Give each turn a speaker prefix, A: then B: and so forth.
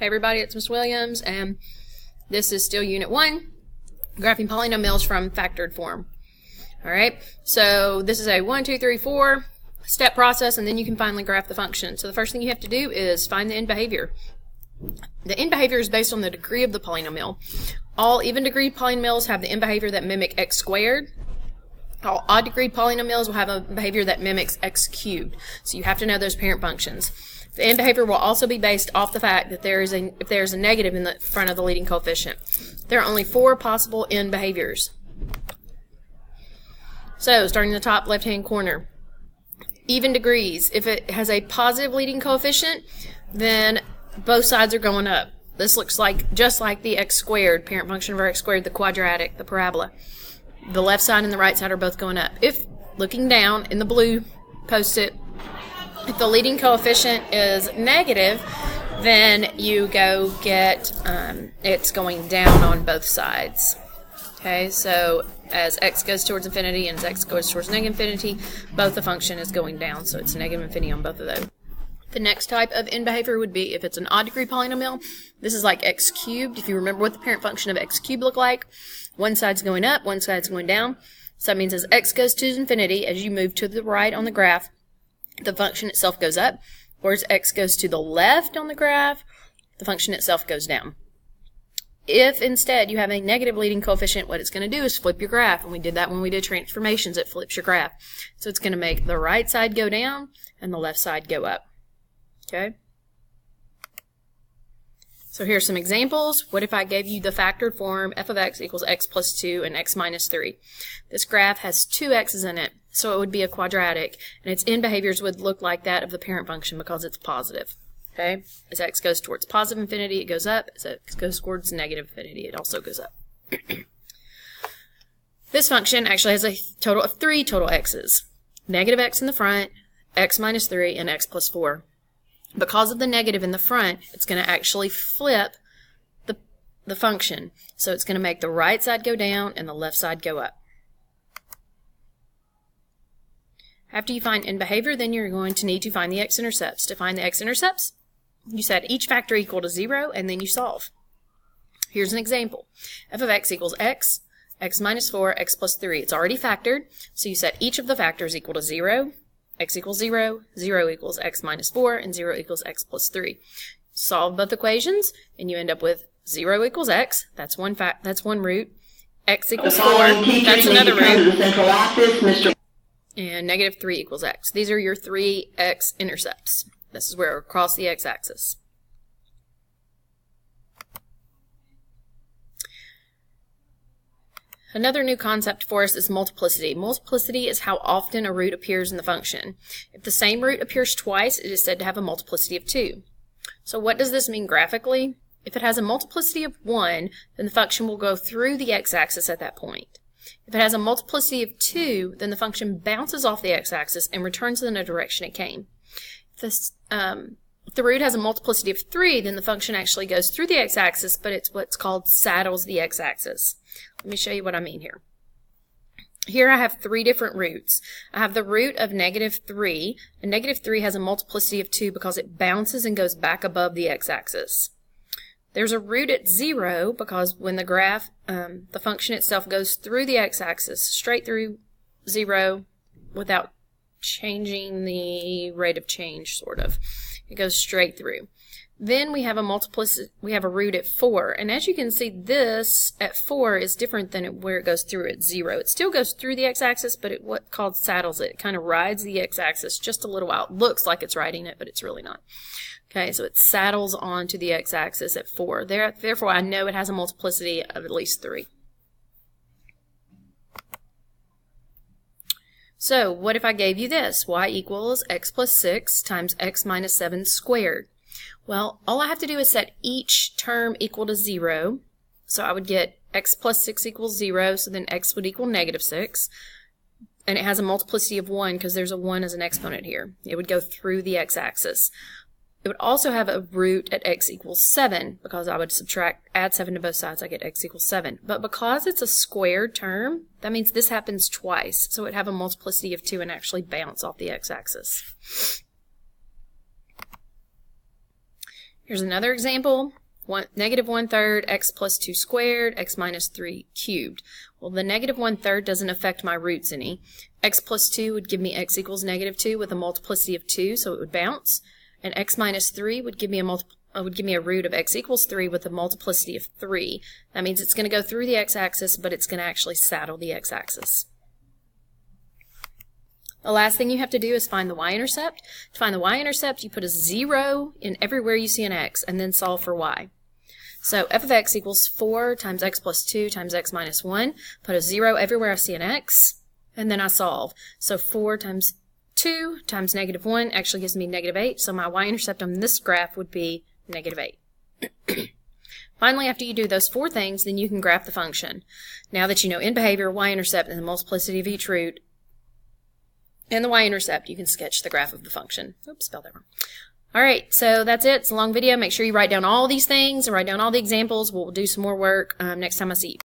A: Hey everybody, it's Ms. Williams, and this is still Unit 1, graphing polynomials from factored form. Alright, so this is a 1, 2, 3, 4 step process, and then you can finally graph the function. So the first thing you have to do is find the end behavior. The end behavior is based on the degree of the polynomial. All even degree polynomials have the end behavior that mimic x squared. All odd degree polynomials will have a behavior that mimics x cubed. So you have to know those parent functions. The end behavior will also be based off the fact that if there is a negative in the front of the leading coefficient. There are only 4 possible end behaviors. So, starting in the top left-hand corner, even degrees. If it has a positive leading coefficient, then both sides are going up. This looks like just like the x squared, parent function of our x squared, the quadratic, the parabola. The left side and the right side are both going up. If, looking down in the blue post-it, if the leading coefficient is negative, then you go get, it's going down on both sides. Okay, so as x goes towards infinity and as x goes towards negative infinity, both the function is going down, so it's negative infinity on both of those. The next type of end behavior would be if it's an odd degree polynomial. This is like x cubed. If you remember what the parent function of x cubed looked like, one side's going up, one side's going down. So that means as x goes to infinity, as you move to the right on the graph, the function itself goes up, or as x goes to the left on the graph, the function itself goes down. If instead you have a negative leading coefficient, what it's going to do is flip your graph, and we did that when we did transformations. It flips your graph. So it's going to make the right side go down and the left side go up. Okay? So here's some examples. What if I gave you the factored form f of x equals x plus 2 and x minus 3? This graph has 2 x's in it, so it would be a quadratic, and its end behaviors would look like that of the parent function because it's positive. Okay? As x goes towards positive infinity, it goes up. As x goes towards negative infinity, it also goes up. This function actually has a total of 3 total x's. Negative x in the front, x minus 3, and x plus 4. Because of the negative in the front, it's going to actually flip the function. So it's going to make the right side go down and the left side go up. After you find end behavior, then you're going to need to find the x-intercepts. To find the x-intercepts, you set each factor equal to 0, and then you solve. Here's an example. F of x equals x, x minus 4, x plus 3. It's already factored, so you set each of the factors equal to 0, x equals 0, 0 equals x minus 4, and 0 equals x plus 3. Solve both equations, and you end up with 0 equals x, that's one root, x equals 4, that's another root, and negative 3 equals x. These are your 3 x-intercepts. This is where we're across the x-axis. Another new concept for us is multiplicity. Multiplicity is how often a root appears in the function. If the same root appears twice, it is said to have a multiplicity of 2. So what does this mean graphically? If it has a multiplicity of 1, then the function will go through the x-axis at that point. If it has a multiplicity of 2, then the function bounces off the x-axis and returns in the direction it came. If the root has a multiplicity of 3, then the function actually goes through the x-axis, but it's what's called saddles the x-axis. Let me show you what I mean here. Here I have 3 different roots. I have the root of negative 3, and negative 3 has a multiplicity of 2 because it bounces and goes back above the x-axis. There's a root at 0 because when the graph, the function itself goes through the x-axis, straight through 0 without changing the rate of change, sort of. It goes straight through. Then we have a root at 4, and as you can see, this at 4 is different than where it goes through at 0. It still goes through the x-axis, but it what's called saddles it. It kind of rides the x-axis just a little while. It looks like it's riding it, but it's really not. Okay, so it saddles onto the x-axis at 4. Therefore, I know it has a multiplicity of at least 3. So, what if I gave you this? Y equals x plus 6 times x minus 7 squared. Well, all I have to do is set each term equal to 0. So I would get x plus 6 equals 0, so then x would equal negative 6. And it has a multiplicity of 1 because there's a 1 as an exponent here. It would go through the x-axis. It would also have a root at x equals 7 because I would add 7 to both sides. I get x equals 7. But because it's a squared term, that means this happens twice. So it would have a multiplicity of 2 and actually bounce off the x-axis. Here's another example. Negative 1/3 x plus 2 squared, x minus 3 cubed. Well, the negative 1/3 doesn't affect my roots any. X plus 2 would give me x equals negative 2 with a multiplicity of 2, so it would bounce. And x minus 3 would give me a root of x equals 3 with a multiplicity of 3. That means it's going to go through the x-axis, but it's going to actually saddle the x-axis. The last thing you have to do is find the y-intercept. To find the y-intercept, you put a 0 in everywhere you see an x, and then solve for y. So f of x equals 4 times x plus 2 times x minus 1. Put a 0 everywhere I see an x, and then I solve. So 4 times 2 times negative 1 actually gives me negative 8, so my y-intercept on this graph would be negative 8. Finally, after you do those 4 things, then you can graph the function. Now that you know end behavior, y-intercept, and the multiplicity of each root, and the y-intercept, you can sketch the graph of the function. Oops, spelled that wrong. Alright, so that's it. It's a long video. Make sure you write down all these things and write down all the examples. We'll do some more work next time I see you.